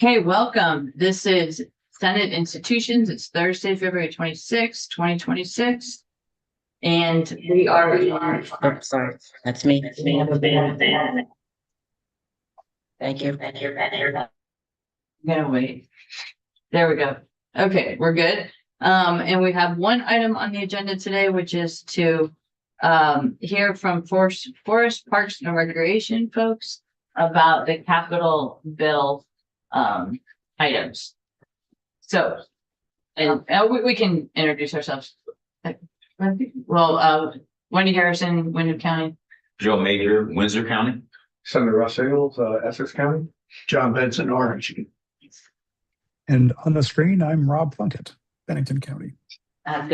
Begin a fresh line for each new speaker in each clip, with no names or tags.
Hey, welcome. This is Senate Institutions. It's Thursday, February 26th, 2026. And we are.
Oh, sorry, that's me. Thank you.
I'm gonna wait. There we go. Okay, we're good. And we have one item on the agenda today, which is to hear from Forest Parks and Recreation folks about the capital bill items. So, and we can introduce ourselves. Well, Wendy Harrison, Wyndham County.
Joe Major, Windsor County.
Senator Russ Ingles, Essex County. John Benson, Orange.
And on the screen, I'm Rob Plunkett, Bennington County.
Good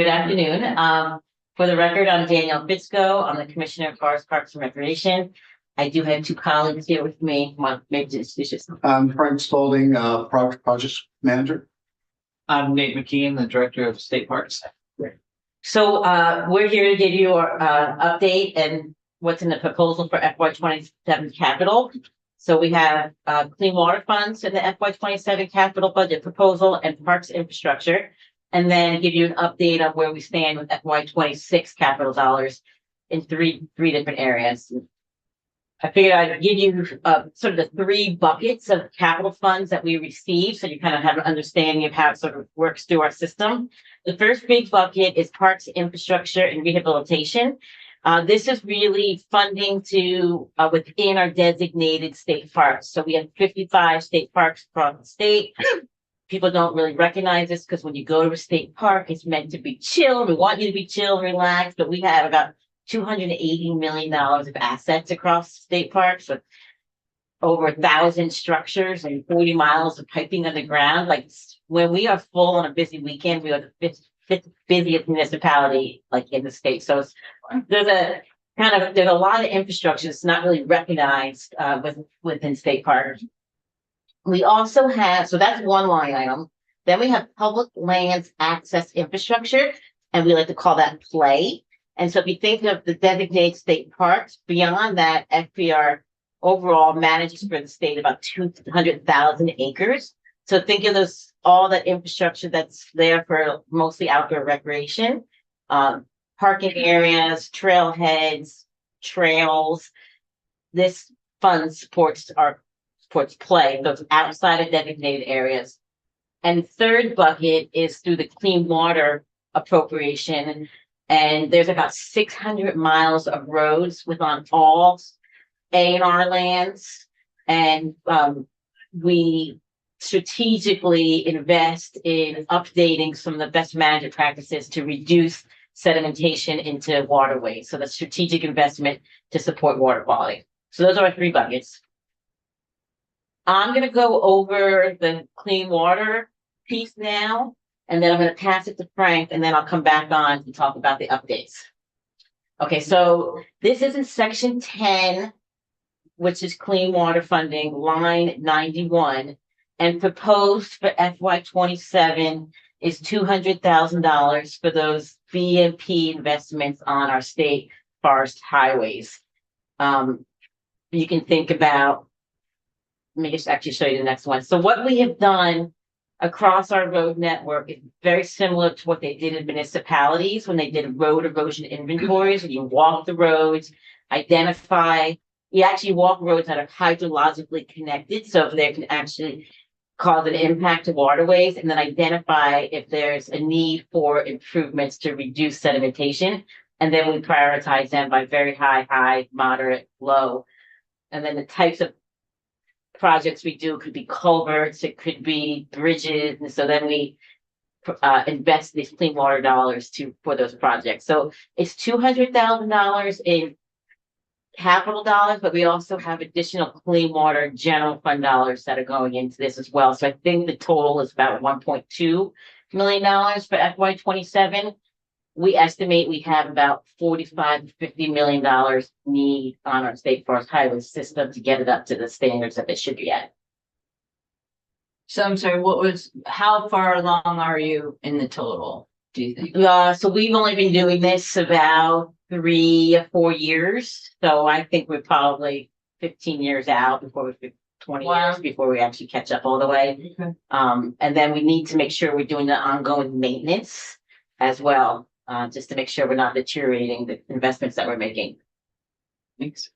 afternoon. For the record, I'm Danielle Bitsko. I'm the Commissioner of Forest Parks and Recreation. I do have two colleagues here with me. Maybe introduce yourself.
I'm Frank Spalding, Project Manager.
I'm Nate McKeon, the Director of State Parks.
So we're here to give you our update and what's in the proposal for FY27 capital. So we have clean water funds in the FY27 capital budget proposal and parks infrastructure, and then give you an update on where we stand with FY26 capital dollars in three different areas. I figured I'd give you sort of the three buckets of capital funds that we receive, so you kind of have an understanding of how it sort of works through our system. The first big bucket is parks, infrastructure, and rehabilitation. This is really funding to within our designated state parks. So we have 55 state parks across the state. People don't really recognize this because when you go to a state park, it's meant to be chill. We want you to be chill and relaxed, but we have about $280 million of assets across state parks with over 1,000 structures and 40 miles of piping underground. Like when we are full on a busy weekend, we are the fifth busiest municipality like in the state. So there's a lot of infrastructure that's not really recognized within state parks. We also have, so that's one line item. Then we have public lands access infrastructure, and we like to call that PLAY. And so if you think of the designated state parks, beyond that, FPR overall manages for the state about 200,000 acres. So think of all that infrastructure that's there for mostly outdoor recreation, parking areas, trailheads, trails. This fund supports PLAY, those outside of designated areas. And third bucket is through the clean water appropriation. And there's about 600 miles of roads within all A&R lands. And we strategically invest in updating some of the best management practices to reduce sedimentation into waterways. So the strategic investment to support water quality. So those are our three buckets. I'm going to go over the clean water piece now. And then I'm going to pass it to Frank, and then I'll come back on to talk about the updates. Okay, so this is in section 10, which is clean water funding, line 91, and proposed for FY27 is $200,000 for those BMP investments on our state forest highways. You can think about, let me just actually show you the next one. So what we have done across our road network is very similar to what they did in municipalities when they did road erosion inventories. And you walk the roads, you actually walk roads that are hydrologically connected, so if they can actually cause an impact to waterways, and then identify if there's a need for improvements to reduce sedimentation. And then we prioritize them by very high, moderate, low. And then the types of projects we do could be culverts, it could be bridges, and so then we invest these clean water dollars for those projects. So it's $200,000 in capital dollars, but we also have additional clean water general fund dollars that are going into this as well. So I think the total is about $1.2 million for FY27. We estimate we have about $45 to $50 million need on our state forest highway system to get it up to the standards that it should be at.
So I'm sorry, how far along are you in the total, do you think?
So we've only been doing this about 3 or 4 years. So I think we're probably 15 years out before we 20
Wow.
years before we actually catch up all the way.
Okay.
And then we need to make sure we're doing the ongoing maintenance as well, just to make sure we're not deteriorating the investments that we're making.
Thanks.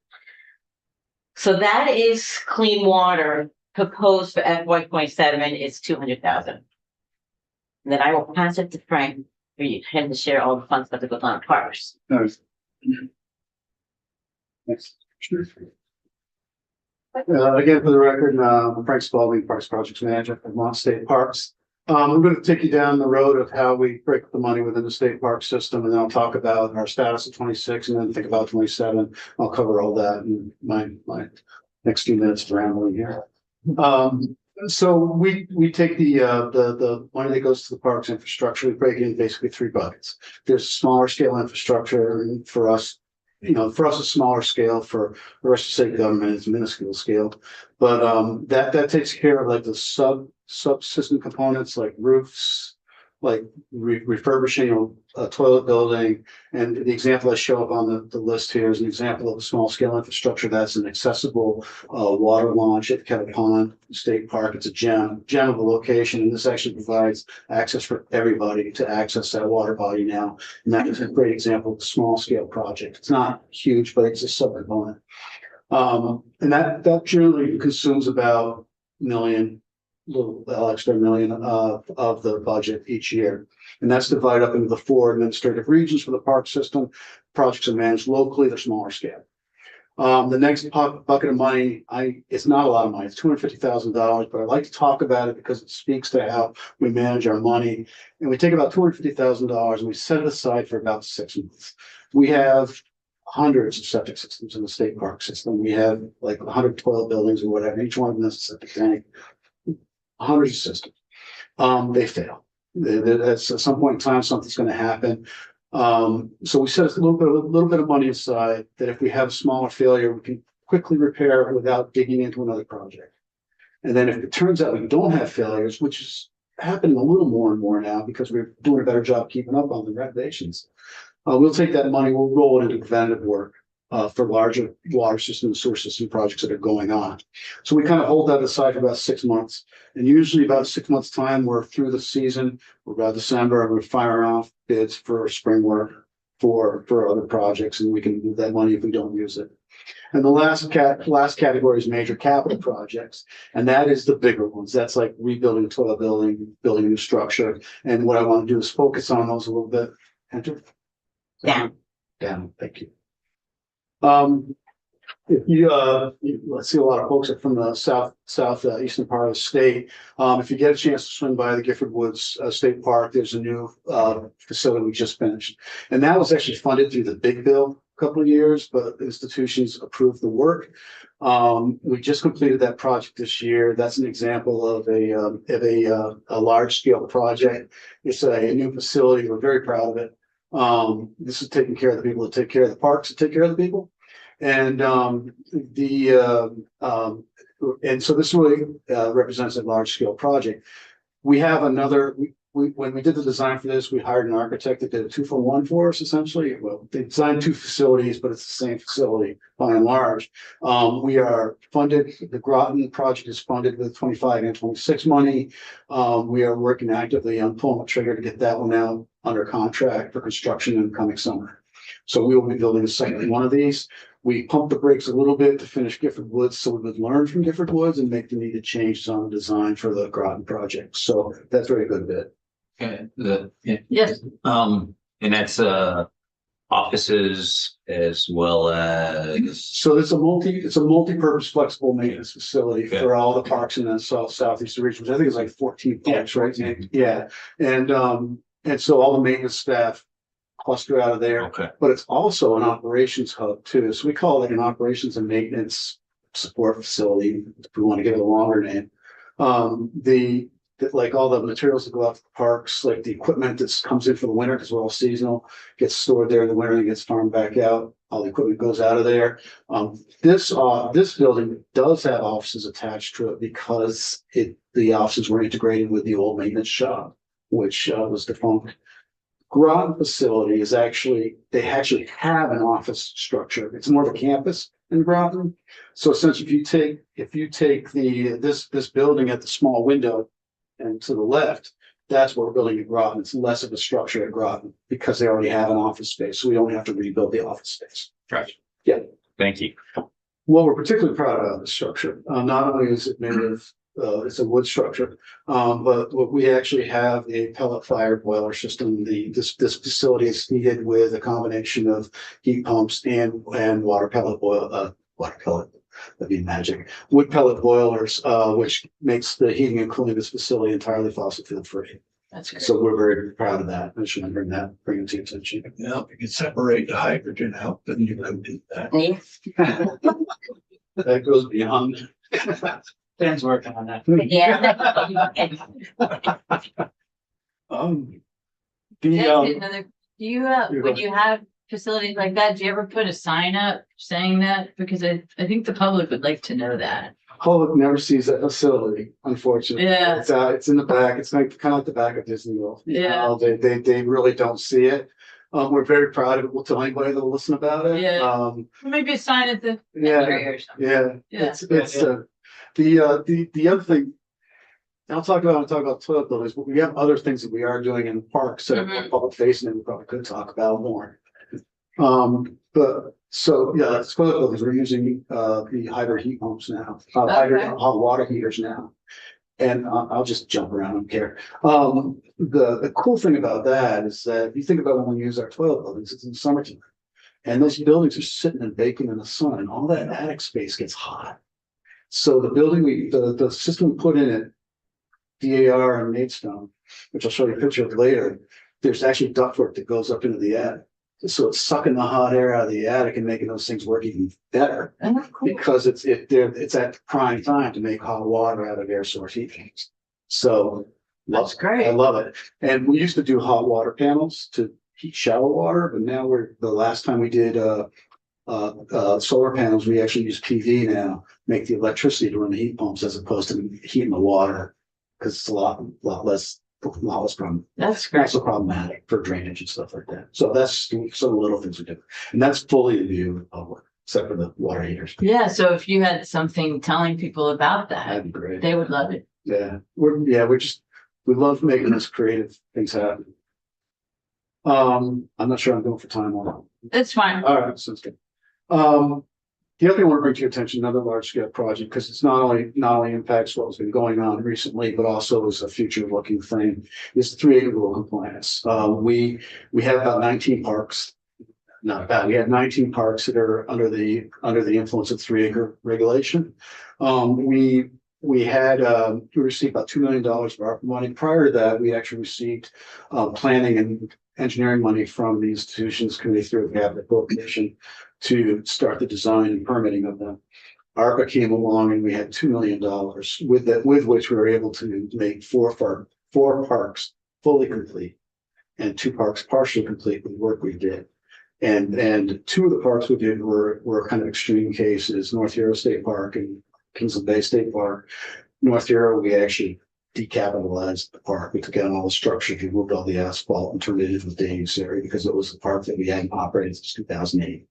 So that is clean water proposed for FY 27 is 200,000. And then I will pass it to Frank for him to share all the fun stuff that goes on in parks.
Nice. Next. Again, for the record, Frank Spalding, Parks Projects Manager at Vermont State Parks. I'm going to take you down the road of how we break up the money within the state park system, and then I'll talk about our status at 26 and then think about 27. I'll cover all that in my next few minutes of rambling here. So we take the money that goes to the parks infrastructure, we break it in basically three buckets. There's smaller scale infrastructure, and for us, for us, a smaller scale. For the rest of the state government, it's minuscule scale. But that takes care of like the subsystem components, like roofs, like refurbishing a toilet building. And the example I show up on the list here is an example of a small scale infrastructure that's an accessible water launch at Kettle Pond State Park. It's a gem of a location, and this actually provides access for everybody to access that water body now. And that is a great example of a small scale project. It's not huge, but it's a subcomponent. And that generally consumes about extra million of the budget each year. And that's divided up into the 4 administrative regions for the park system. Projects are managed locally, they're smaller scale. The next bucket of money, it's not a lot of money, it's $250,000, but I like to talk about it because it speaks to how we manage our money. And we take about $250,000 and we set it aside for about 6 months. We have hundreds of septic systems in the state park system. We have like 112 buildings or whatever, each one of them has a septic tank. Hundreds of systems. They fail. At some point in time, something's going to happen. So we set a little bit of money aside that if we have a smaller failure, we can quickly repair it without digging into another project. And then if it turns out we don't have failures, which is happening a little more and more now because we're doing a better job keeping up on the renovations, we'll take that money, we'll roll it into preventative work for larger water system and sewer system projects that are going on. So we kind of hold that aside for about 6 months. And usually about 6 months time, we're through the season, we're about December, and we're firing off bids for spring work for other projects, and we can move that money if we don't use it. And the last category is major capital projects, and that is the bigger ones. That's like rebuilding a toilet building, building a new structure. And what I want to do is focus on those a little bit. Enter.
Down.
Down. Thank you. If you let's see, a lot of folks are from the southeastern part of the state. If you get a chance to swing by the Gifford Woods State Park, there's a new facility we just finished, and that was actually funded through the Big Bill a couple of years, but institutions approved the work. We just completed that project this year. That's an example of a large scale project. It's a new facility. We're very proud of it. This is taking care of the people that take care of the parks, that take care of the people. And and so this really represents a large scale project. We have another, when we did the design for this, we hired an architect that did a 2-for-1 for us, essentially. Well, they designed 2 facilities, but it's the same facility by and large. We are funded, the Groton project is funded with 25 and 26 money. We are working actively on pulling the trigger to get that one out under contract for construction in the coming summer. So we will be building a second one of these. We pumped the brakes a little bit to finish Gifford Woods, so we would learn from Gifford Woods and make the needed changes on the design for the Groton project. So that's very good bit.
Okay,
Yes.
and that's offices as well as.
So it's a multi-purpose flexible maintenance facility
Okay.
for all the parks in the southeastern region, which I think is like 14 parks, right? Yeah. And so all the maintenance staff cluster out of there.
Okay.
But it's also an operations hub too. So we call it an operations and maintenance support facility, if we want to give it a longer name. Like all the materials that go out to the parks, like the equipment that comes in for the winter, because we're all seasonal, gets stored there in the winter and gets farmed back out. All the equipment goes out of there. This building does have offices attached to it because the offices were integrated with the old maintenance shop, which was defunct. Groton facility is they actually have an office structure. It's more of a campus, in Groton. So essentially, if you take this building at the small window and to the left, that's what we're building at Groton. It's less of a structure at Groton because they already have an office space, so we don't have to rebuild the office space.
Gotcha.
Yeah.
Thank you.
Well, we're particularly proud of the structure. Not only is it made of, it's a wood structure, but we actually have a pellet fired boiler system. This facility is heated with a combination of heat pumps and water pellet water pellet. That'd be magic. Wood pellet boilers, which makes the heating and cooling of this facility entirely fossil fuel free.
That's great.
So we're very proud of that. I should bring it to your attention.
Yeah, if you can separate the hydrogen out, then you can do that.
That goes beyond.
Dan's working on that.
Yeah.
The,
Do you,
You're
when
right.
you have facilities like that, do you ever put a sign up saying that? Because I think the public would like to know that.
public never sees that facility, unfortunately.
Yeah.
It's in the back. It's like kind of like the back of Disney World.
Yeah.
They really don't see it. We're very proud of it. We'll tell anybody that will listen about it.
Yeah. Maybe a sign at the
Yeah,
entry or something.
yeah.
Yeah.
It's the other thing. I'll talk about toilet buildings, but we have other things that we are doing in parks that are
Mhm.
public facing that we probably could talk about more. But so, yeah, that's toilet buildings. We're using, the hybrid heat pumps now, hybrid
Okay.
hot water heaters now. And I'll just jump around, I don't care. The cool thing about that is that if you think about when we use our toilet buildings, it's in the summertime. And those buildings are sitting and baking in the sun and all that attic space gets hot. So the building the system we put in it, DAR and Maidstone, which I'll show you a picture of later, there's actually ductwork that goes up into the attic. So it's sucking the hot air out of the attic and making those things work even better
Oh, cool.
because it's at prime time to make hot water out of air source heat pumps. So
That's
I
great.
love it. And we used to do hot water panels to heat shower water, but now the last time we did solar panels, we actually use PV now, make the electricity to run the heat pumps as opposed to heating the water. Cause it's a lot less problem.
That's great.
Also problematic for drainage and stuff like that. So that's some of the little things we do. And that's fully in view of the public, except for the water heaters.
Yeah, so if you had something telling people about that,
That'd be great.
they would love it.
Yeah, we love making this creative things happen. I'm not sure I'm going for time on that.
It's fine.
All right, sounds good. The other thing I want to bring to your attention, another large scale project, because it's not only impacts what has been going on recently, but also is a future looking thing, is the 3 acre rule compliance. We have about 19 parks. Not about, we have 19 parks that are under the influence of 3 acre regulation. We received about $2 million of ARPA money. Prior to that, we actually received planning and engineering money from the institutions committee through the cabinet appropriation to start the design and permitting of them. ARPA came along and we had $2 million with which we were able to make four parks fully complete and 2 parks partially complete with the work we did. And 2 of the parks we did were kind of extreme cases, North Hero State Park and Kingsland Bay State Park. North Hero, we actually decapitalized the park. We took out all the structures, removed all the asphalt and turned it into a day use area because it was a park that we hadn't operated since 2008.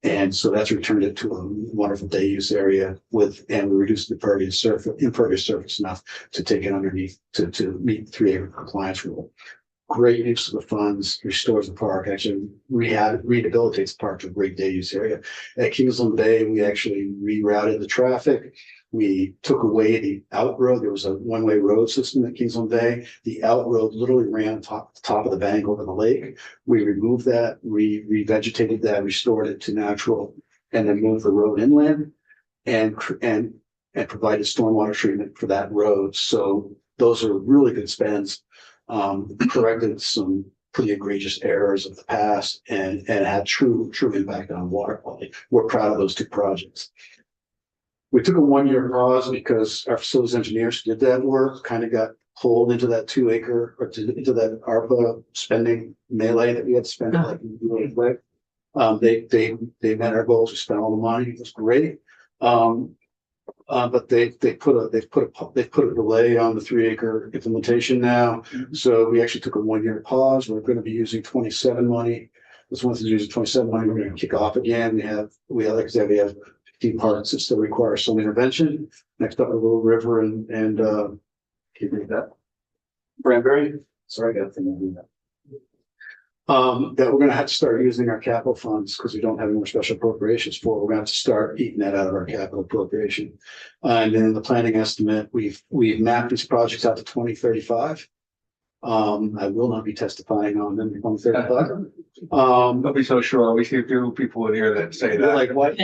And so that's returned it to a wonderful day use area and we reduced the impervious surface enough to take it underneath to meet the 3 acre compliance rule. Great use of the funds, restores the park, actually rehabilitates the park to a great day use area. At Kingsland Bay, we actually rerouted the traffic. We took away the out road. There was a one-way road system at Kingsland Bay. The out road literally ran top of the bank over the lake. We removed that, revegetated that, restored it to natural, and then moved the road inland and provided stormwater treatment for that road. So those are really good spends. Corrected some pretty egregious errors of the past and had true impact on water quality. We're proud of those 2 projects. We took a 1-year pause because our facilities engineers did that work, kind of got pulled into that 2 acre or into that ARPA spending melee that we had to spend like really quick. They met our goals. We spent all the money. It was great. But they've put a delay on the 3 acre implementation now. So we actually took a 1-year pause. We're going to be using 27 money This one's using 27 money, we're gonna kick off again. Like I said, we have 15 parks that still require some intervention. Next up, a Little River and, can you read that? Branbury, sorry, I got a thing to do that. That we're gonna have to start using our capital funds because we don't have any more special appropriations for. We're gonna have to start eating that out of our capital appropriation. And then the planning estimate, we've mapped these projects out to 2035. I will not be testifying on them in 2035.
Don't be so sure. We see a few people in here that say that.
Like what?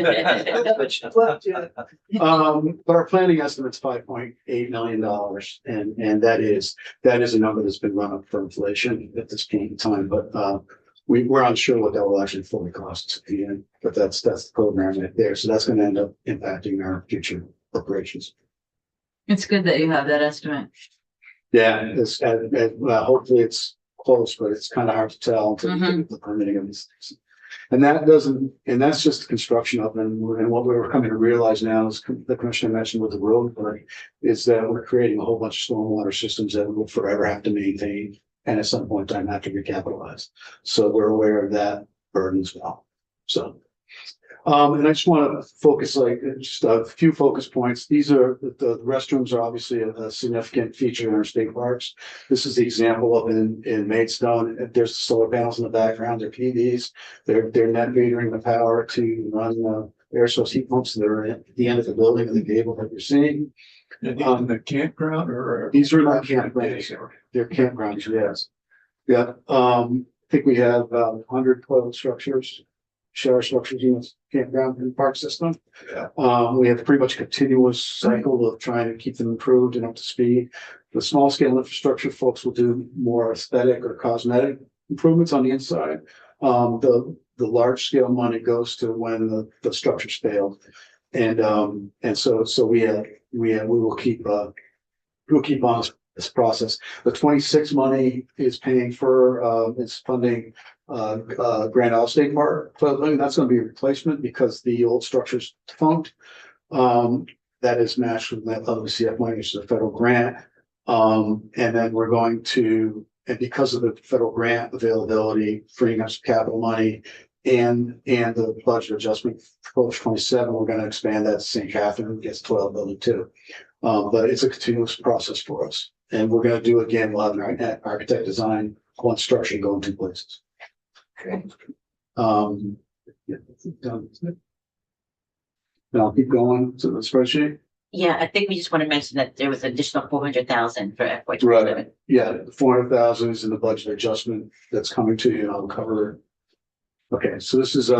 But our planning estimate's $5.8 million, and that is a number that's been run up for inflation at this point in time. But we're unsure what that will actually fully cost at the end. But that's the program right there. So that's going to end up impacting our future appropriations.
It's good that you have that estimate.
Yeah, it's hopefully it's close, but it's kind of hard to tell until you get the permitting of these things. And that's just the construction of them. And what we're coming to realize now is the commissioner mentioned with the road work is that we're creating a whole bunch of stormwater systems that we'll forever have to maintain and at some point in time have to recapitalize. So we're aware of that burden as well. So. And I just want to focus just a few focus points. These are the restrooms are obviously a significant feature in our state parks. This is the example of in Maidstone. There's solar panels in the background. They're PVs. They're net metering the power to run air source heat pumps that are at the end of the building and the gable that you're seeing.
On the campground or?
These are not campgrounds. They're campgrounds, yes. Yeah. I think we have 100 toilet structures. Shower structures in the campground and park system.
Yeah.
We have pretty much a continuous cycle of trying to keep them improved and up to speed. The small scale infrastructure folks will do more aesthetic or cosmetic improvements on the inside. The large scale money goes to when the structures fail. And so we will keep on this process. The 26 money is paying for it's funding Grand Isle State Park. So that's going to be a replacement because the old structure's defunct. That is matched with that WCF money, which is a federal grant. And then we're going to, and because of the federal grant availability, freeing up some capital money and the budget adjustment for 27, we're going to expand that to St. Catherine, gets 12 building too. But it's a continuous process for us. And we're going to do again, we'll have an architect design one structure going two places. Okay. Yeah, done. Now I'll keep going to the spreadsheet.
Yeah, I think we just want to mention that there was additional 400,000 for FY 27.
Yeah, 400,000 is in the budget adjustment that's coming to you, and I'll cover it. Okay, so this is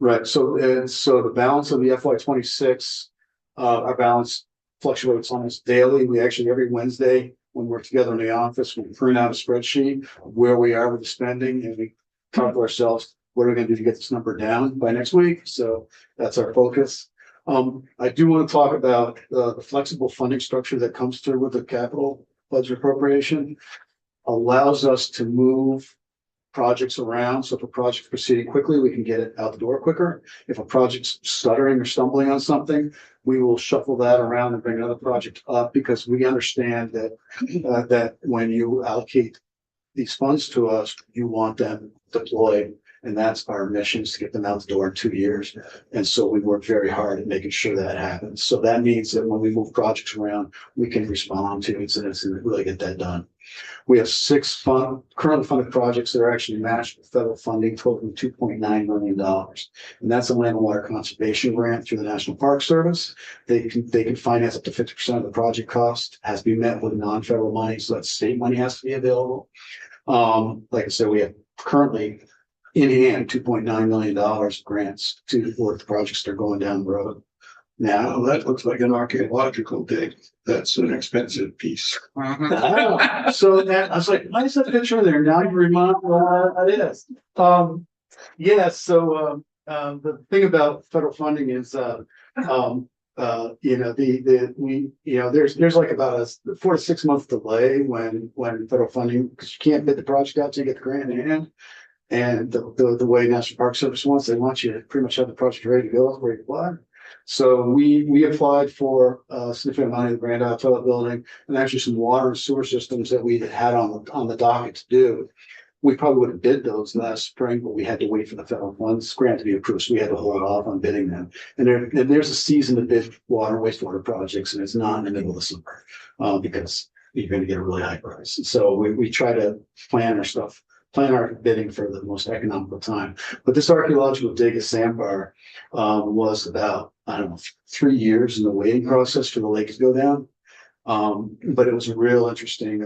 right. So the balance of the FY 26, our balance fluctuates almost daily. We actually every Wednesday when we're together in the office, we print out a spreadsheet of where we are with the spending, and we talk to ourselves, what are we going to do to get this number down by next week? So that's our focus. I do want to talk about the flexible funding structure that comes through with the capital budget appropriation. Allows us to move projects around. So if a project's proceeding quickly, we can get it out the door quicker. If a project's stuttering or stumbling on something, we will shuffle that around and bring another project up because we understand that that when you allocate these funds to us, you want them deployed. And that's our mission, is to get them out the door in 2 years. And so we work very hard at making sure that happens. So that means that when we move projects around, we can respond to incidents and really get that done. We have 6 currently funded projects that are actually matched with federal funding, totaling $2.9 million. And that's a land and water conservation grant through the National Park Service. They can finance up to 50% of the project cost, has to be met with non-federal money, so that state money has to be available. Like I said, we have currently in hand $2.9 million grants to support the projects that are going down the road. Now,
Well, that looks like an archaeological dig. That's an expensive piece.
so that I was like, why is that picture there? Now you remind me what it is. Yeah, so the thing about federal funding is there's like about a 4 to 6 month delay when federal funding, because you can't bid the project out till you get the grant in hand. And the way National Park Service wants, they want you to pretty much have the project ready to go where you apply. So we applied for a significant amount of the Grand Isle Toilet Building and actually some water and sewer systems that we had on the docket to do. we probably would have bid those last spring, but we had to wait for the federal funds grant to be approved, so we had to hold off on bidding them. And there's a season to bid water, wastewater projects, and it's not in the middle of the summer, because you're gonna get a really high price. And so we try to plan our bidding for the most economical time. But this archaeological dig at Sandbar, was about, I don't know, 3 years in the waiting process for the lake to go down. But it was a real interesting,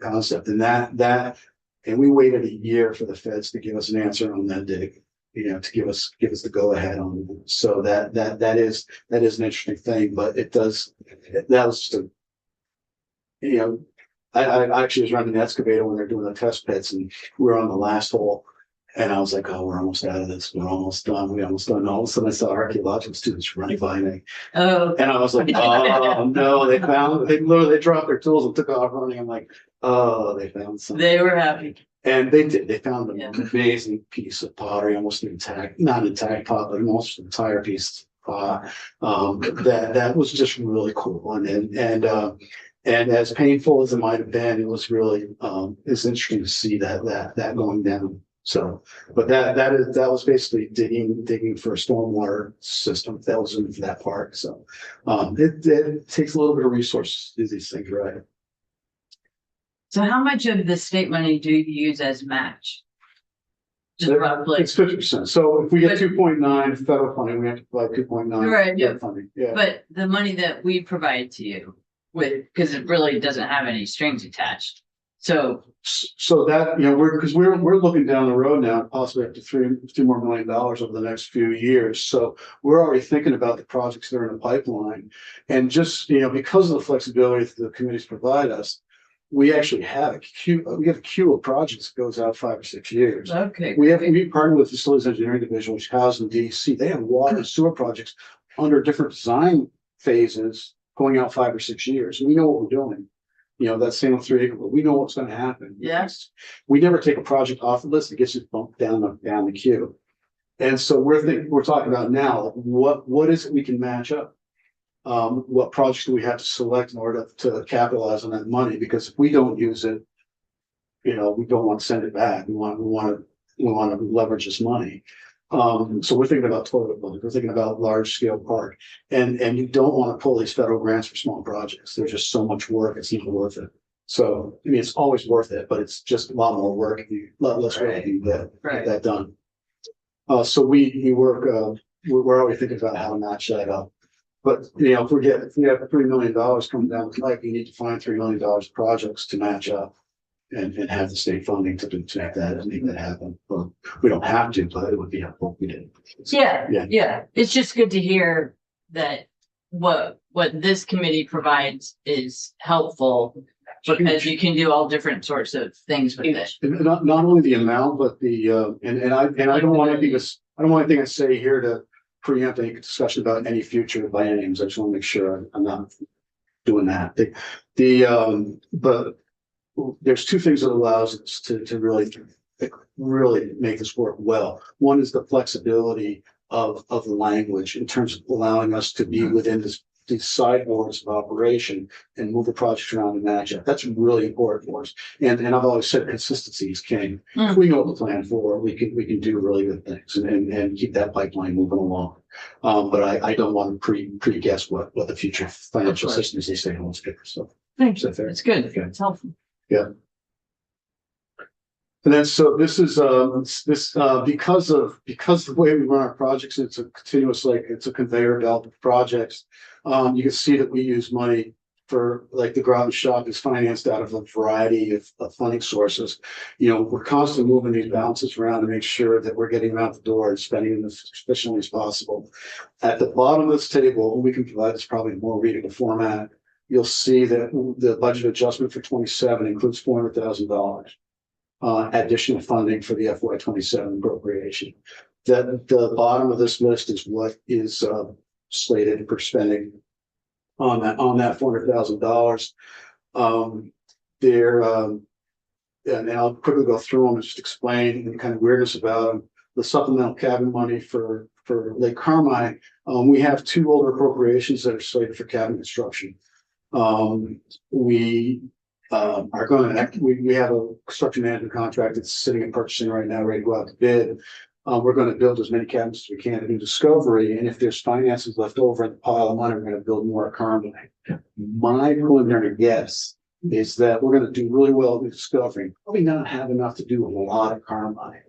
concept, and we waited a year for the feds to give us an answer on that dig, to give us the go ahead on it. So that is an interesting thing, but that was just I actually was running the excavator when they're doing the test pits, and we were on the last hole. And I was like, oh, we're almost out of this. We're almost done. We almost done. And all of a sudden I saw archaeological students running by me.
Oh,
And I was like, oh no, they literally dropped their tools and took off running. I'm like, oh, they found something.
they were happy.
And they did. They found an
Yeah.
amazing piece of pottery, almost intact, not intact pot, but almost an entire piece of pot. That was just really cool. And as painful as it might have been, it was really it's interesting to see that going down. So, but that was basically digging for a stormwater system. That was in that part. So it takes a little bit of resources to do these things, right?
So how much of the state money do you use as match? Just roughly,
It's 50%. So if we get
But-
2.9 federal funding, we have to provide 2.9
Right, yeah.
funding. Yeah.
but the money that we provide to you with, because it really doesn't have any strings attached. So,
So that, we're looking down the road now, possibly up to $3 more million over the next few years. So we're already thinking about the projects that are in the pipeline. And just, because of the flexibility that the committees provide us, we actually have a queue of projects that goes out 5 or 6 years.
okay.
We partner with the Facilities Engineering Division, which houses in DC. They have water and sewer projects under different design phases going out 5 or 6 years. We know what we're doing. That same 3 acre, we know what's going to happen.
Yes.
We never take a project off the list. It gets just bumped down the queue. And so we're talking about now, what is it we can match up? What projects do we have to select in order to capitalize on that money? Because if we don't use it, we don't want to send it back. We want to leverage this money. So we're thinking about toilet building. We're thinking about large scale park, and you don't want to pull these federal grants for small projects. There's just so much work. It's not worth it. So, it's always worth it, but it's just a lot more work. A lot less work if you get that done. So we work, we're always thinking about how to match that up. But, if we have $3 million coming down the pipe, you need to find $3 million of projects to match up and have the state funding to make that happen. Well, we don't have to, but it would be helpful if we did. Yeah.
Yeah. It's just good to hear that what this committee provides is helpful, because you can do all different sorts of things with it.
And not only the amount, but the, and I don't want anything I say here to preempt any discussion about any future bienniums. I just want to make sure I'm not doing that. But there's 2 things that allows us to really make this work well. One is the flexibility of the language in terms of allowing us to be within these sideboards of operation and move the project around and match up. That's really important for us. And I've always said consistency is king. If we know what to plan for, we can do really good things and keep that pipeline moving along. But I don't want to pre-guess what the future financial systems they say holds for. So
Thanks.
is that fair?
It's good.
Okay.
It's helpful.
And then, so this is, because of the way we run our projects, it's a continuous, it's a conveyor belt of projects. You can see that we use money for, the Groton shop is financed out of a variety of funding sources. We're constantly moving these balances around to make sure that we're getting them out the door and spending them as efficiently as possible. At the bottom of this table, we can provide this probably in more readable format. You'll see that the budget adjustment for 27 includes $400,000. Additional funding for the FY27 appropriation. The bottom of this list is what is slated for spending on that $400,000. And I'll quickly go through them and just explain the kind of weirdness about them. The supplemental cabin money for Lake Carmine. We have 2 older appropriations that are slated for cabin construction. We are going to, we have a construction management contract that's sitting in purchasing right now, ready to go out to bid. We're going to build as many cabins as we can to do discovery, and if there's finances left over in the pile of money, we're going to build more at Carmine. My preliminary guess is that we're going to do really well with discovery, probably not have enough to do a lot of Carmine.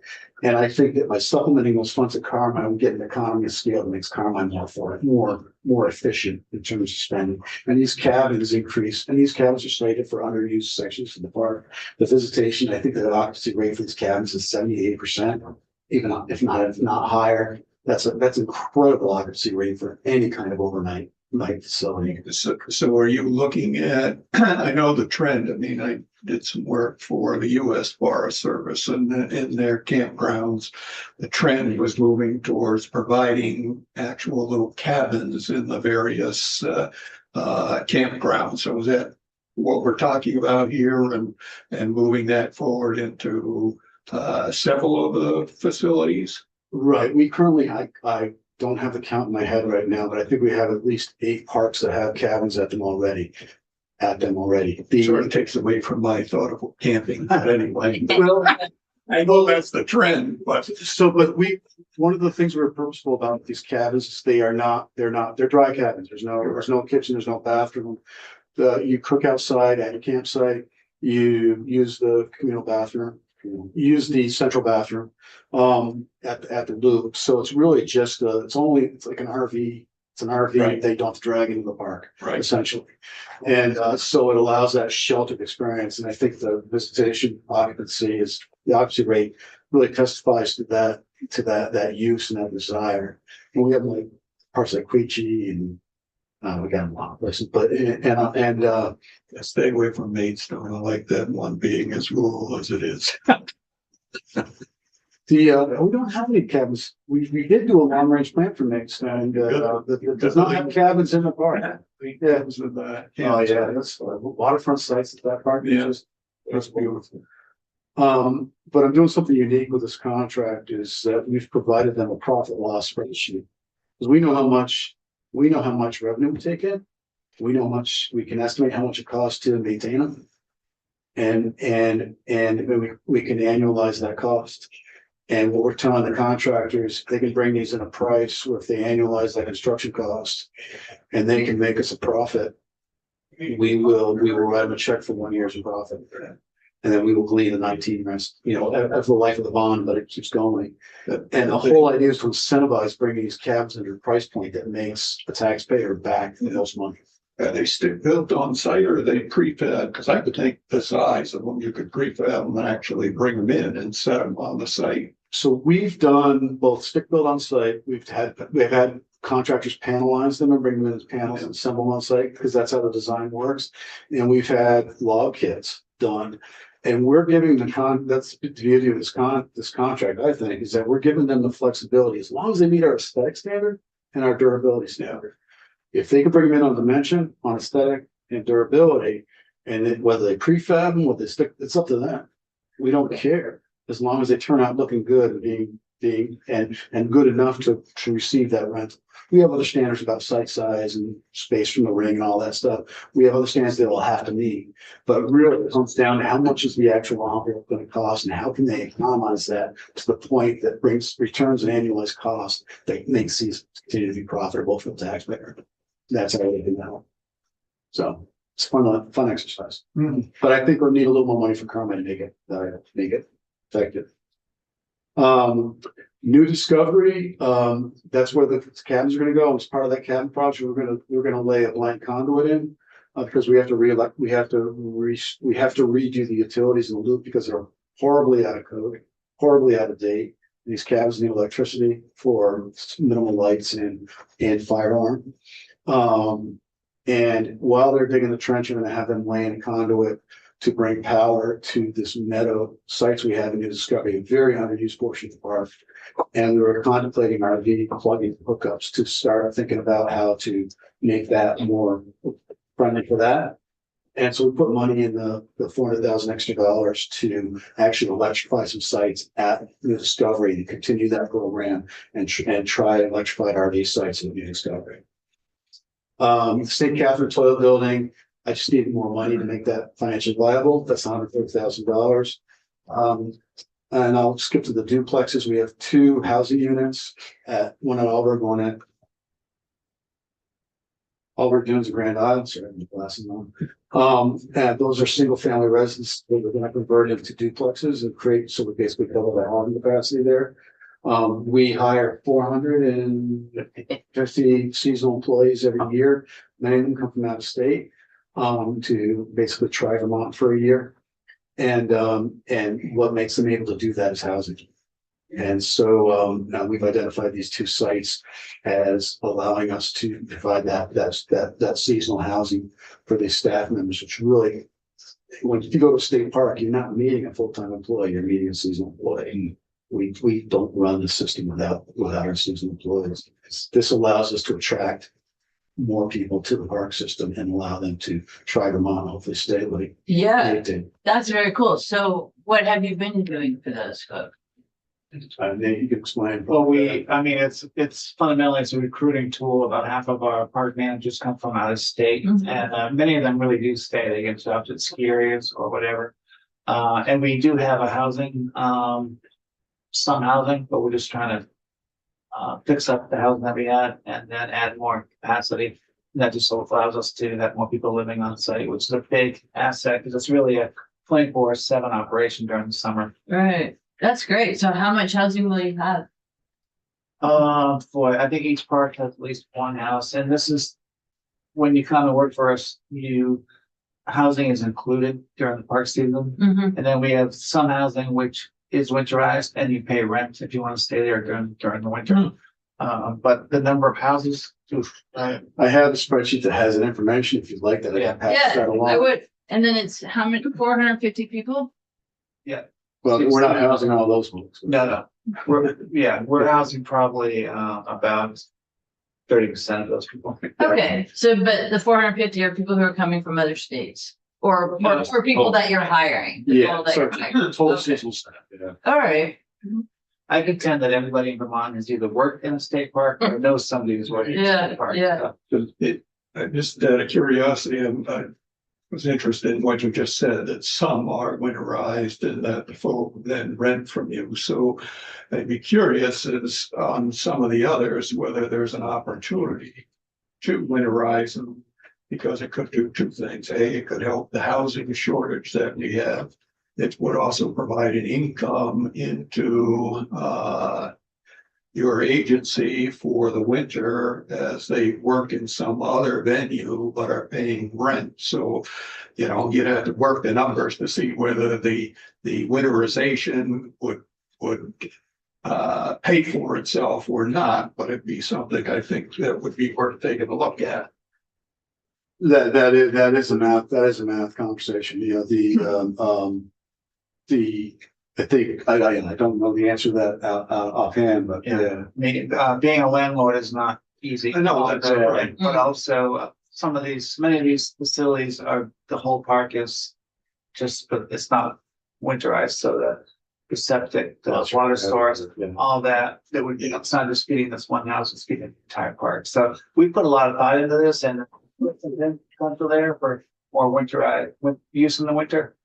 And I think that by supplementing those funds at Carmine, we get an economy of scale that makes Carmine more efficient in terms of spending. And these cabins increase, and these cabins are slated for underused sections of the park. The visitation, I think the occupancy rate for these cabins is 78%, even if not higher. That's incredible occupancy rate for any kind of overnight facility.
So are you looking at, I know the trend, I mean, I did some work for the US Forest Service and in their campgrounds. The trend was moving towards providing actual little cabins in the various campgrounds. So is that what we're talking about here and moving that forward into several of the facilities?
Right, we currently, I don't have the count in my head right now, but I think we have at least 8 parks that have cabins at them already.
Sort of takes away from my thought of camping, but anyway.
Well,
I know that's the trend, but
one of the things we're purposeful about these cabins is they're dry cabins. There's no kitchen, there's no bathroom. You cook outside at your campsite, you use the communal bathroom, you use the central bathroom, at the loop. So it's really just, it's like an RV. It's an RV
Right.
they don't drag into the park,
right.
essentially. And so it allows that sheltered experience. And I think the visitation occupancy rate really testifies to that use and that desire. And we have like parts like Queechee and we got a lot of places, but
Stay away from Maidstone. I like that one being as rural as it is.
we don't have any cabins. We did do a long range plan for Maidstone, that does not have cabins in the park.
Yeah. With that.
Oh, yeah, that's waterfront sites at that park.
Yeah.
That's beautiful. But I'm doing something unique with this contract is that we've provided them a profit loss spreadsheet. Because we know how much revenue we take in. We can estimate how much it costs to maintain them. And we can annualize that cost. And what we're telling the contractors, they can bring these in a price where if they annualize that construction cost and they can make us a profit, we will write them a check for 1 year's profit. And then we will glean the 19 rest, as the life of the bond, but it keeps going. And the whole idea is to incentivize bringing these cabins into a price point that makes the taxpayer back the most money.
Are they still built on site or are they prefab? Because I could think the size of them, you could prefab them and actually bring them in and set them on the site.
So we've done both stick built on site. We've had contractors panelize them and bring them in as panels and assemble them on site because that's how the design works. And we've had log kits done. And we're giving that's the beauty of this contract, I think, is that we're giving them the flexibility as long as they meet our aesthetic standard and our durability standard. If they can bring them in on dimension, on aesthetic and durability, and whether they prefab them, whether they stick, it's up to them. We don't care as long as they turn out looking good and good enough to receive that rent. We have other standards about site size and space from the ring and all that stuff. We have other standards they will have to meet, but really it comes down to how much is the actual envelope going to cost and how can they economize that to the point that brings returns and annualized costs that makes these continue to be profitable for the taxpayer. That's how they do that. So it's fun exercise, but I think we'll need a little more money for Carmine to make it effective. New discovery, that's where the cabins are gonna go. As part of that cabin project, we're gonna lay a blank conduit in. Because we have to redo the utilities in the loop because they're horribly out of code, horribly out of date. These cabins need electricity for minimal lights and fire alarm. And while they're digging the trench, I'm gonna have them laying a conduit to bring power to this meadow sites we have in New Discovery, a very underused portion of the park. And we were contemplating RV plugging hookups to start thinking about how to make that more friendly for that. And so we put money in the $400,000 extra to actually electrify some sites at New Discovery and continue that program and try electrified RV sites in New Discovery. St. Catherine Toilet Building, I just needed more money to make that financially viable. That's $130,000. And I'll skip to the duplexes. We have 2 housing units one at Auburn, one at Auburn Dunes and Grand Island, sorry, I have my glasses on. And those are single family residences that we're gonna convert into duplexes and create, so we basically double the housing capacity there. We hire 450 seasonal employees every year. Many of them come from out of state, to basically try Vermont for a year. And what makes them able to do that is housing. And so, now we've identified these 2 sites as allowing us to provide that seasonal housing for these staff members, which really, when you go to a state park, you're not meeting a full-time employee, you're meeting a seasonal employee. We don't run the system without our seasonal employees. This allows us to attract more people to the park system and allow them to try Vermont, hopefully stay like
Yeah,
they did.
that's very cool. So what have you been doing for those folks?
Nate, you can explain.
Well, it's fundamentally, it's a recruiting tool. About half of our park managers come from out of state,
Mhm.
and many of them really do stay. They get jobs at ski areas or whatever. And we do have a housing, some housing, but we're just trying to fix up the housing that we had and then add more capacity. And that just allows us to have more people living on site, which is a big asset because it's really a 24/7 operation during the summer.
Right, that's great. So how much housing will you have?
I think each park has at least 1 house, and this is when you come and work for us, housing is included during the park season.
Mhm.
And then we have some housing which is winterized and you pay rent if you want to stay there during the winter. But the number of houses,
I have a spreadsheet that has that information if you'd like that. I can pass
Yeah,
that along.
I would. And then it's how many, 450 people?
Well, we're not housing all those folks.
no, we're housing probably about 30% of those people.
Okay, so but the 450 are people who are coming from other states or for people that you're hiring? The
Yeah,
people that
so
you're hiring.
total
Okay.
seasonal staff, yeah.
All right,
I contend that everybody in Vermont has either worked in a state park or knows somebody who's working in a
Yeah,
state park.
yeah.
Just out of curiosity, I was interested in what you just said, that some are winterized and that the folk then rent from you. So I'd be curious as on some of the others, whether there's an opportunity to winterize them, because it could do 2 things. A, it could help the housing shortage that we have. It would also provide an income into your agency for the winter as they work in some other venue but are paying rent. So, you'd have to work the numbers to see whether the winterization would pay for itself or not, but it'd be something I think that would be worth taking a look at.
That is a math conversation, I think, I don't know the answer to that offhand, but yeah.
I mean, being a landlord is not easy.
I know, that's right.
But also, many of these facilities the whole park is but it's not winterized, so the septic, the water source, all that would, it's not just feeding this one house, it's feeding the entire park. So we put a lot of thought into this and potential there for more winterized use in the winter.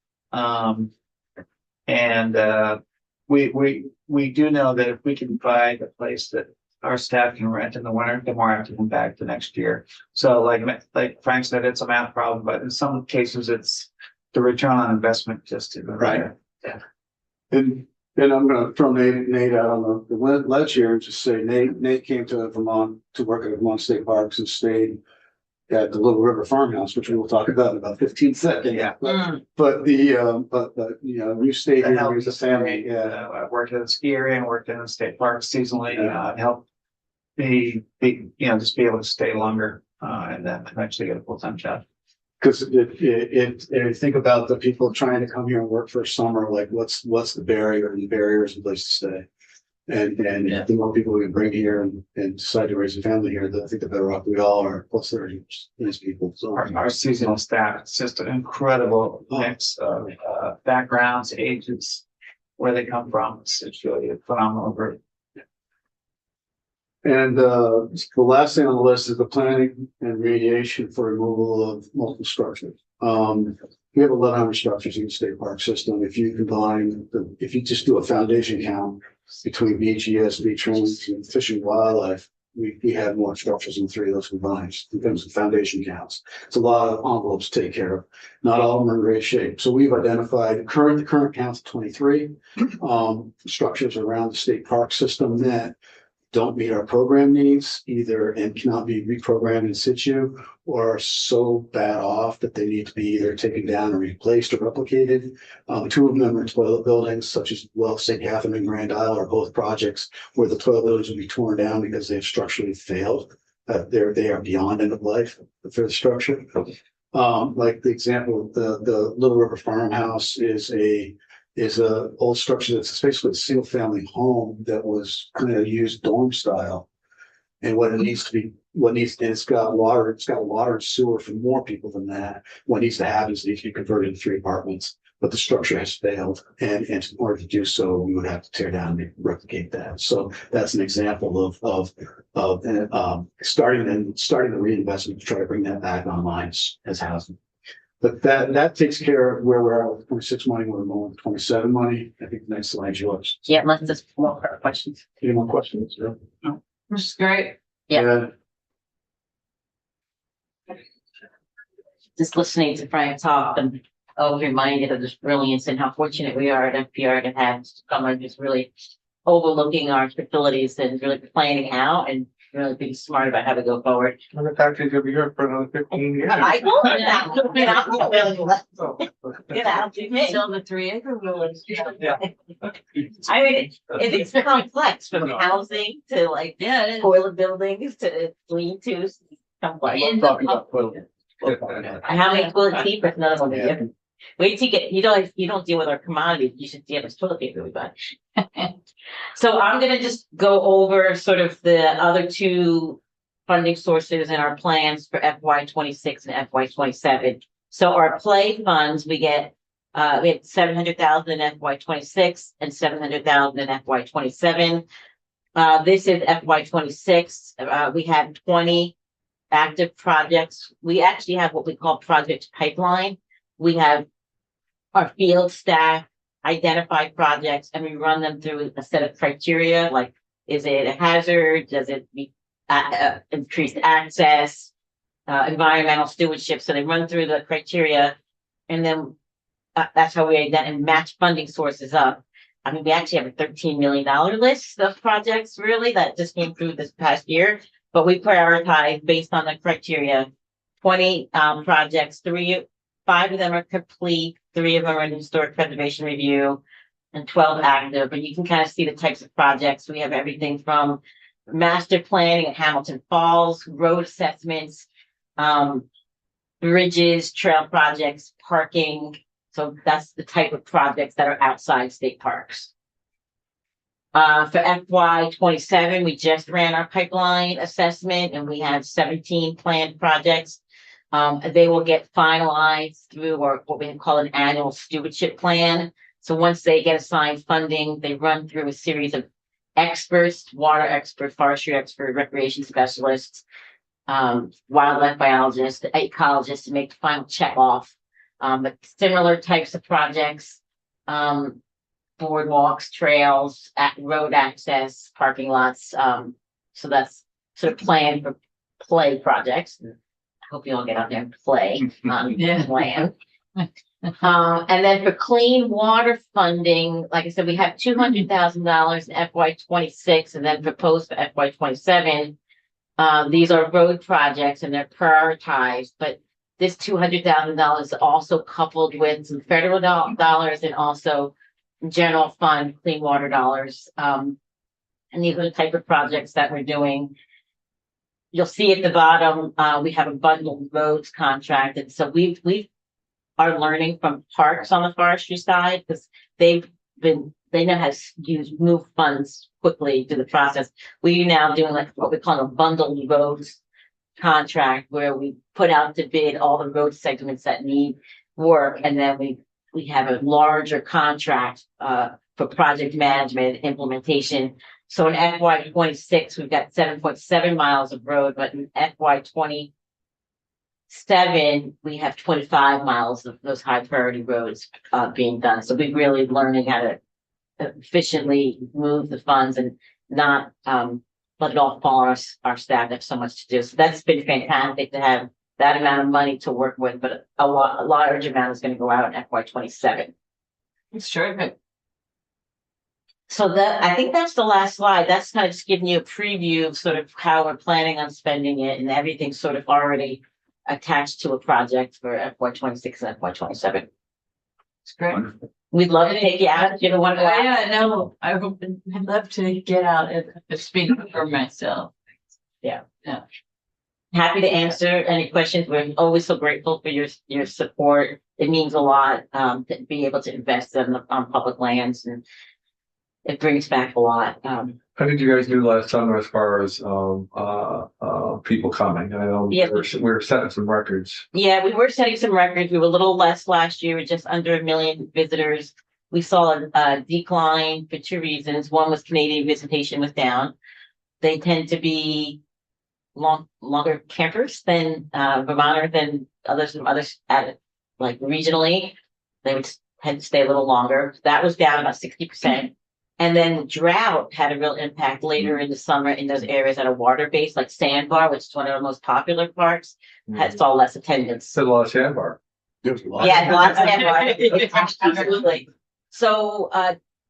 We do know that if we can provide a place that our staff can rent in the winter, they're more apt to come back the next year. So like Frank said, it's a math problem, but in some cases it's the return on investment just to.
Right. Yeah. And I'm gonna throw Nate out on the ledge here and just say Nate came to Vermont to work at Vermont State Parks and stayed at the Little River Farmhouse, which we will talk about in about 15 seconds.
Yeah.
But you stayed here with the family. Yeah.
I worked at a ski area and worked in a state park seasonally, helped me just be able to stay longer, and then eventually get a full-time job.
Because think about the people trying to come here and work for a summer, like what's the barrier? And the barrier is a place to stay. And the more people we can bring here and decide to raise a family here, I think the better off we all are. Plus, there are nice people. So
Our seasonal staff, it's just an incredible mix of backgrounds, ages, where they come from. It's really a phenomenal group.
And the last thing on the list is the planning and remediation for removal of multiple structures. We have 1,100 structures in the state park system. If you combine if you just do a foundation count between BGS, V-Trans, and Fish and Wildlife, we have more structures than 3 of those combined in terms of foundation counts. It's a lot of envelopes to take care of. Not all of them are in great shape. So we've identified the current count's 23 structures around the state park system that don't meet our program needs either and cannot be reprogrammed in situ or are so bad off that they need to be either taken down or replaced or replicated. 2 of them are toilet buildings such as St. Catherine and Grand Isle are both projects where the toilet buildings will be torn down because they've structurally failed. They are beyond end of life for the structure. Like the example, the Little River Farmhouse is a old structure that's basically a single family home that was kind of used dorm style. And it's got water and sewer for more people than that. What needs to happen is it needs to be converted into 3 apartments, but the structure has failed. And in order to do so, we would have to tear down and replicate that. So that's an example of starting the reinvestment to try to bring that back online as housing. But that takes care of where we're at with 26 money, we're going with 27 money. I think the next slide's yours.
Yeah, let's just more questions.
Any more questions?
Which is great.
Yeah. Just listening to Frank talk and reminded of this brilliance and how fortunate we are at FPR to have someone who's really overlooking our facilities and really planning out and really being smart about how to go forward.
And the fact is you'll be here for another 15 years.
I know that. Get out, do me.
Still the 3-acre village.
Yeah.
I mean, it's complex from housing to like
Yeah, it is.
toilet buildings to lean-tos. Complex.
Yeah.
Talking about toilet.
How many toilet papers? None of them are different. Wait till you don't deal with our commodities. You should deal with toilet paper we buy. So I'm gonna just go over sort of the other 2 funding sources and our plans for FY 26 and FY 27. So our play funds, we had 700,000 in FY 26 and 700,000 in FY 27. This is FY 26. We have 20 active projects. We actually have what we call project pipeline. We have our field staff identify projects and we run them through a set of criteria, like, is it a hazard? Does it meet increased access, environmental stewardship? So they run through the criteria and then that's how we identify and match funding sources up. I mean, we actually have a $13 million list of projects really that just came through this past year, but we prioritize based on the criteria, 20 projects, 5 of them are complete, 3 of them are in historic preservation review, and 12 active. And you can kind of see the types of projects. We have everything from master planning at Hamilton Falls, road assessments, bridges, trail projects, parking. So that's the type of projects that are outside state parks. For FY 27, we just ran our pipeline assessment and we have 17 planned projects. They will get finalized through what we call an annual stewardship plan. So once they get assigned funding, they run through a series of experts, water expert, forestry expert, recreation specialists, wildlife biologists, ecologists to make the final check off. But similar types of projects, boardwalks, trails, road access, parking lots. So that's sort of planned for play projects. Hope you all get out there and play on
Yeah.
land. And then for clean water funding, like I said, we have $200,000 in FY 26 and then proposed for FY 27. These are road projects and they're prioritized, but this $200,000 is also coupled with some federal dollars and also general fund clean water dollars. And these are the type of projects that we're doing. You'll see at the bottom, we have a bundled roads contract. And so we are learning from parks on the forestry side because they know how to move funds quickly through the process. We're now doing like what we call a bundled roads contract where we put out to bid all the road segments that need work. And then we have a larger contract for project management implementation. So in FY 26, we've got 7.7 miles of road, but in FY 27, we have 25 miles of those high priority roads being done. So we're really learning how to efficiently move the funds and not let it all fall on our staff. There's so much to do. So that's been fantastic to have that amount of money to work with, but a large amount is going to go out in FY 27.
It's terrific.
So that, I think that's the last slide. That's kind of just giving you a preview of sort of how we're planning on spending it, and everything's sort of already attached to a project for FY 26 and FY 27.
It's great.
We'd love to take you out if you ever want to go out.
Yeah, no, I'd love to get out and speak for myself.
Happy to answer any questions. We're always so grateful for your support. It means a lot to be able to invest on public lands, and it brings back a lot.
How did you guys do last summer as far as people coming? I know
Yeah.
we were setting some records.
Yeah, we were setting some records. We were a little less last year, with just under 1 million visitors. We saw a decline for 2 reasons. One was Canadian visitation was down. They tend to be longer campers than Vermonter than others at like regionally. They would tend to stay a little longer. That was down about 60%. And then drought had a real impact later in the summer in those areas that are water based, like Sandbar, which is one of our most popular parks, had saw less attendance.
Said a lot of sandbar.
There's a lot.
Yeah, lots of Sandbar. Absolutely. So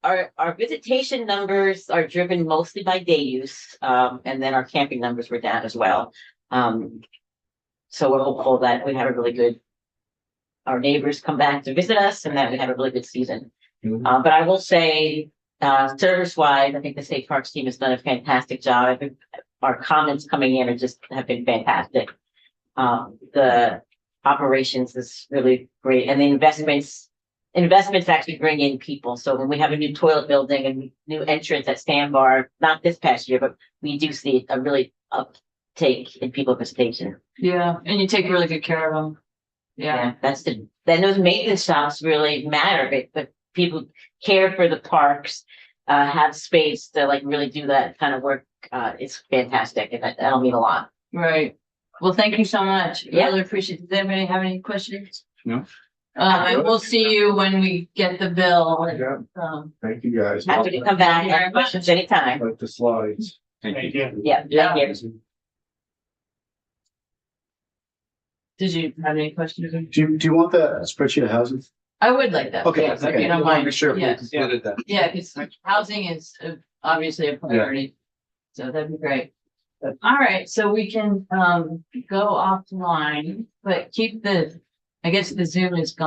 our visitation numbers are driven mostly by day use, and then our camping numbers were down as well. So we're hopeful that we have a really good, our neighbors come back to visit us, and that we have a really good season. But I will say, service-wise, I think the state parks team has done a fantastic job. I think our comments coming in have been fantastic. The operations is really great, and the investments actually bring in people. So when we have a new toilet building and new entrance at Sandbar, not this past year, but we do see a really uptake in people visitation.
Yeah, and you take really good care of them. Yeah.
Then those maintenance shops really matter, but people care for the parks, have space to like really do that kind of work. It's fantastic, and that'll mean a lot.
Right. Well, thank you so much.
Yeah.
Really appreciate it. Does anybody have any questions?
No.
And we'll see you when we get the bill.
Yeah. Thank you guys.
Happy to come back
Thank
and
you very
have questions anytime.
Like the slides.
Thank you.
Thank you.
Yeah,
Yeah.
thank you.
Did you have any questions?
Do you want that spreadsheet of housing?
I would like that.
Okay,
yes, if
okay.
you don't mind.
Make sure we
Yeah.
completed that.
Yeah, because housing is obviously a priority. So that'd be great. All right, so we can go offline, but keep I guess the Zoom is gone.